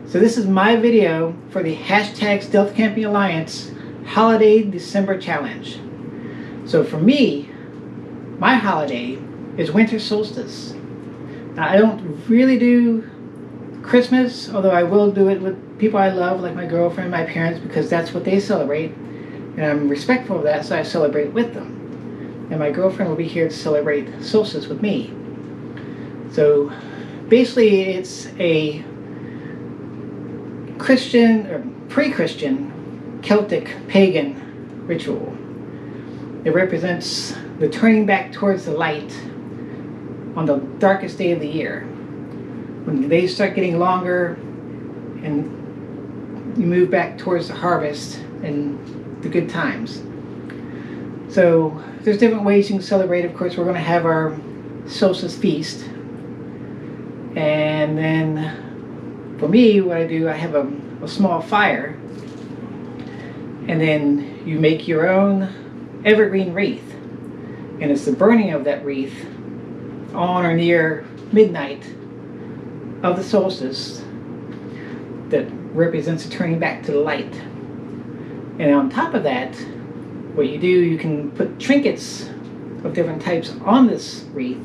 So this is my video for the hashtag Stealth Camping Alliance Holiday December Challenge. So for me, my holiday is Winter Solstice. Now I don't really do Christmas, although I will do it with people I love, like my girlfriend, my parents, because that's what they celebrate. And I'm respectful of that, so I celebrate with them. And my girlfriend will be here to celebrate solstice with me. So basically it's a Christian or pre-Christian Celtic pagan ritual. It represents the turning back towards the light on the darkest day of the year. When the days start getting longer and you move back towards the harvest and the good times. So there's different ways you can celebrate. Of course, we're going to have our solstice feast. And then for me, what I do, I have a small fire. And then you make your own evergreen wreath. And it's the burning of that wreath on or near midnight of the solstice that represents a turning back to the light. And on top of that, what you do, you can put trinkets of different types on this wreath.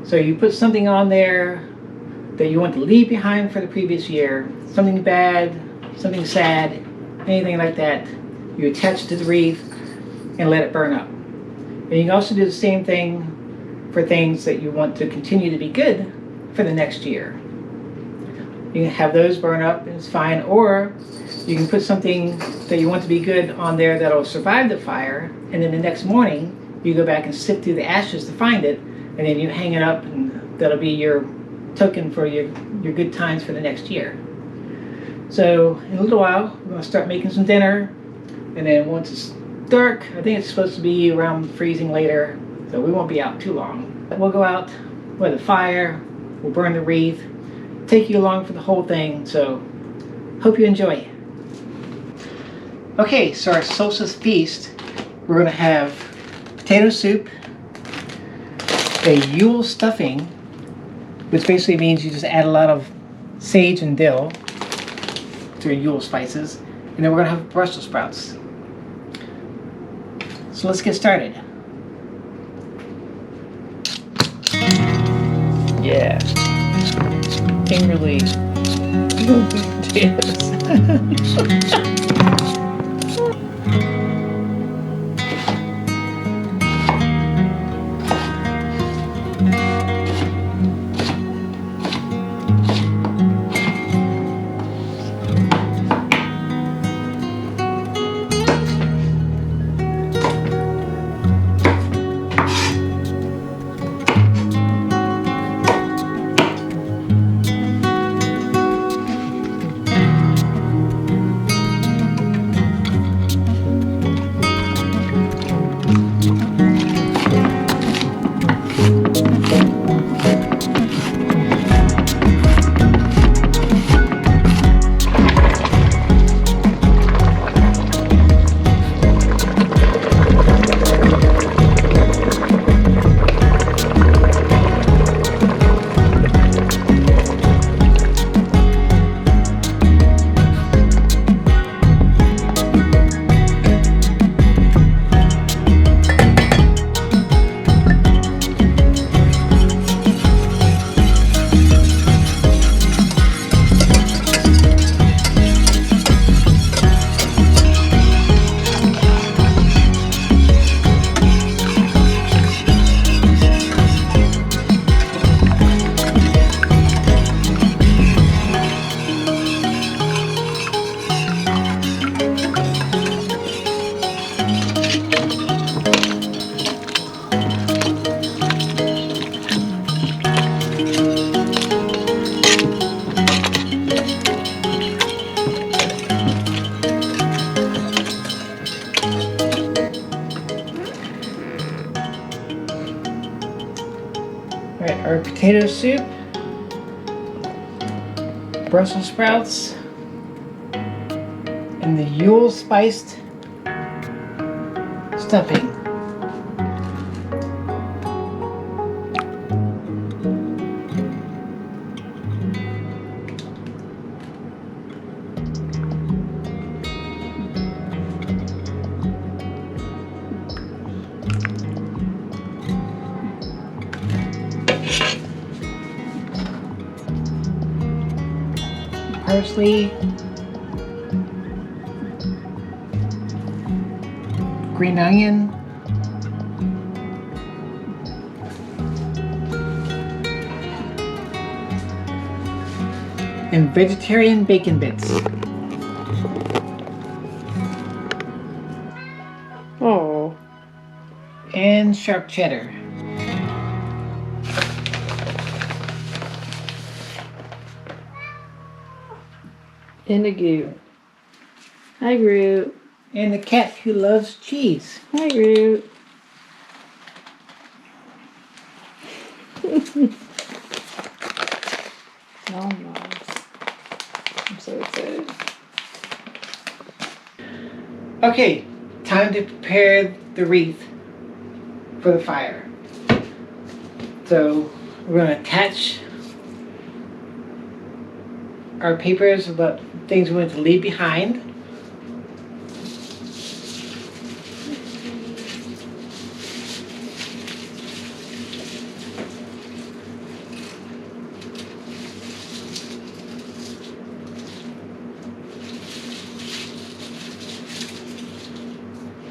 So you put something on there that you want to leave behind for the previous year, something bad, something sad, anything like that. You attach it to the wreath and let it burn up. And you can also do the same thing for things that you want to continue to be good for the next year. You can have those burn up and it's fine, or you can put something that you want to be good on there that'll survive the fire, and then the next morning you go back and sift through the ashes to find it, and then you hang it up, and that'll be your token for your good times for the next year. So in a little while we're going to start making some dinner, and then once it's dark, I think it's supposed to be around freezing later, so we won't be out too long. We'll go out with a fire, we'll burn the wreath, take you along for the whole thing, so hope you enjoy. Okay, so our solstice feast, we're going to have potato soup, a Yule stuffing, which basically means you just add a lot of sage and dill to your Yule spices, and then we're going to have Brussels sprouts. So let's get started. Yeah. Kimberly. Alright, our potato soup, Brussels sprouts, and the Yule spiced stuffing. parsley, green onion, and vegetarian bacon bits. Oh. And sharp cheddar. And a Groot. Hi, Groot. And the cat who loves cheese. Hi, Groot. Oh, nice. I'm so excited. Okay, time to prepare the wreath for the fire. So we're going to attach our papers about things we want to leave behind.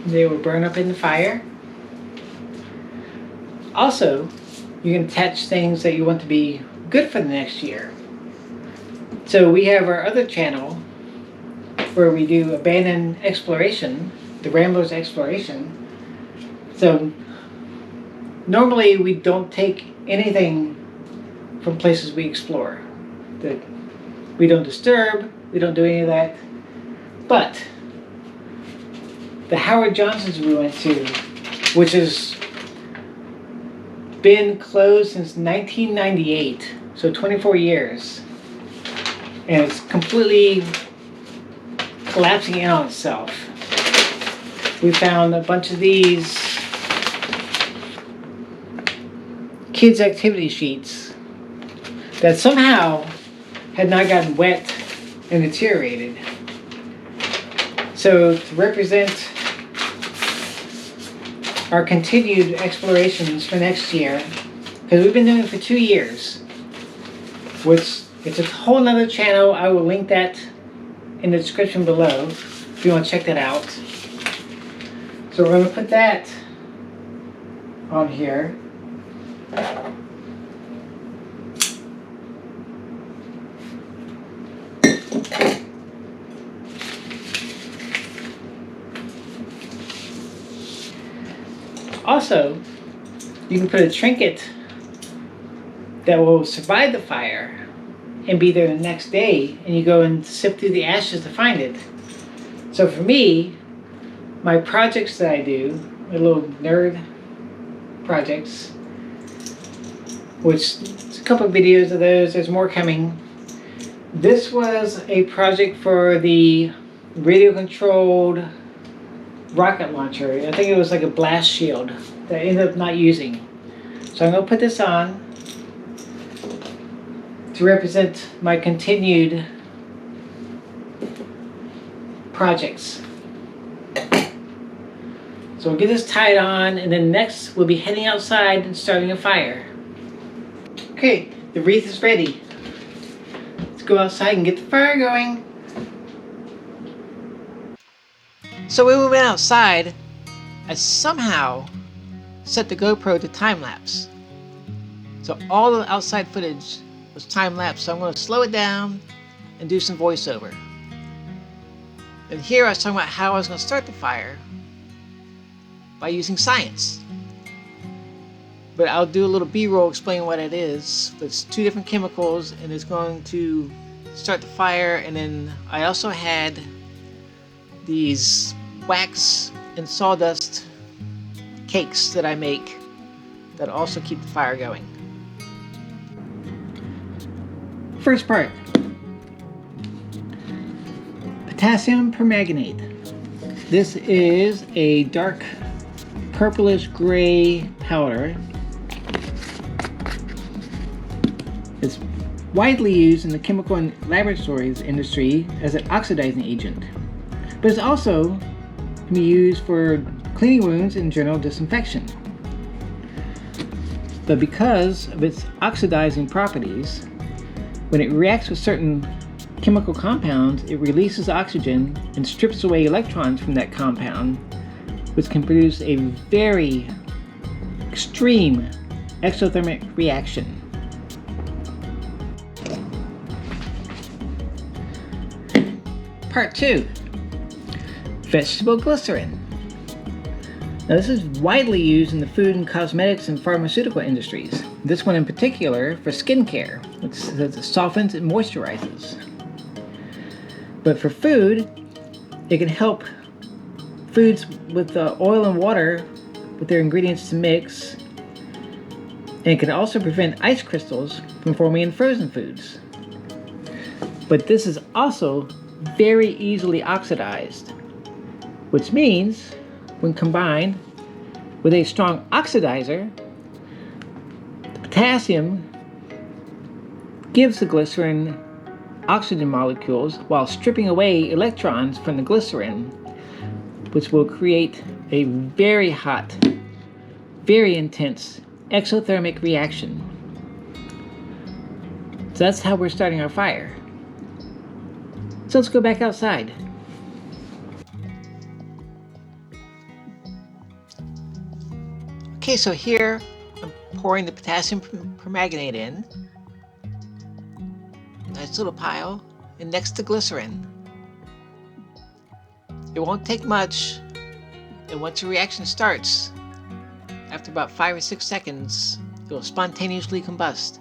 They will burn up in the fire. Also, you can attach things that you want to be good for the next year. So we have our other channel where we do abandoned exploration, the Ramblers Exploration. So normally we don't take anything from places we explore. We don't disturb, we don't do any of that. But the Howard Johnson's we went to, which has been closed since 1998, so 24 years. And it's completely collapsing in on itself. We found a bunch of these kids' activity sheets that somehow had not gotten wet and deteriorated. So to represent our continued explorations for next year, because we've been doing it for 2 years, which it's a whole nother channel. I will link that in the description below if you want to check that out. So we're going to put that on here. Also, you can put a trinket that will survive the fire and be there the next day, and you go and sift through the ashes to find it. So for me, my projects that I do, my little nerd projects, which there's a couple of videos of those, there's more coming. This was a project for the radio-controlled rocket launcher. I think it was like a blast shield that I ended up not using. So I'm going to put this on to represent my continued projects. So we'll get this tied on, and then next we'll be heading outside and starting a fire. Okay, the wreath is ready. Let's go outside and get the fire going. So when we went outside, I somehow set the GoPro to time-lapse. So all the outside footage was time-lapse, so I'm going to slow it down and do some voiceover. And here I was talking about how I was going to start the fire by using science. But I'll do a little B-roll explaining what it is. But it's 2 different chemicals, and it's going to start the fire. And then I also had these wax and sawdust cakes that I make that also keep the fire going. First part, potassium permanganate. This is a dark purplish gray powder. It's widely used in the chemical and laboratories industry as an oxidizing agent, but it's also can be used for cleaning wounds and general disinfection. But because of its oxidizing properties, when it reacts with certain chemical compounds, it releases oxygen and strips away electrons from that compound, which can produce a very extreme exothermic reaction. Part 2. Vegetable glycerin. Now, this is widely used in the food and cosmetics and pharmaceutical industries. This one in particular for skincare, which says it softens and moisturizes. But for food, it can help foods with oil and water with their ingredients to mix. And it can also prevent ice crystals from forming in frozen foods. But this is also very easily oxidized, which means when combined with a strong oxidizer, the potassium gives the glycerin oxygen molecules while stripping away electrons from the glycerin, which will create a very hot, very intense exothermic reaction. So that's how we're starting our fire. So let's go back outside. Okay, so here I'm pouring the potassium permanganate in. Nice little pile, and next to glycerin. It won't take much, and once the reaction starts, after about 5 or 6 seconds, it will spontaneously combust.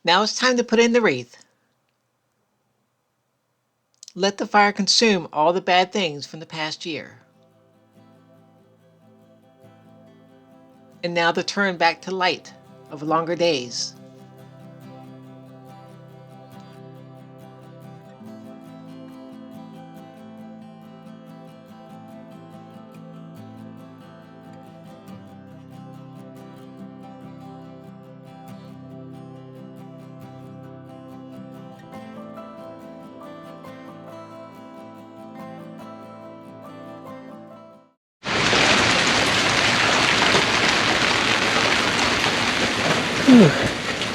Now it's time to put in the wreath. Let the fire consume all the bad things from the past year. And now the turn back to light of longer days.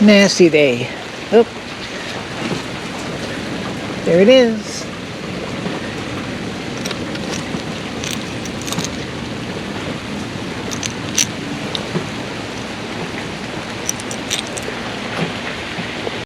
Nasty day. Oh, there it is.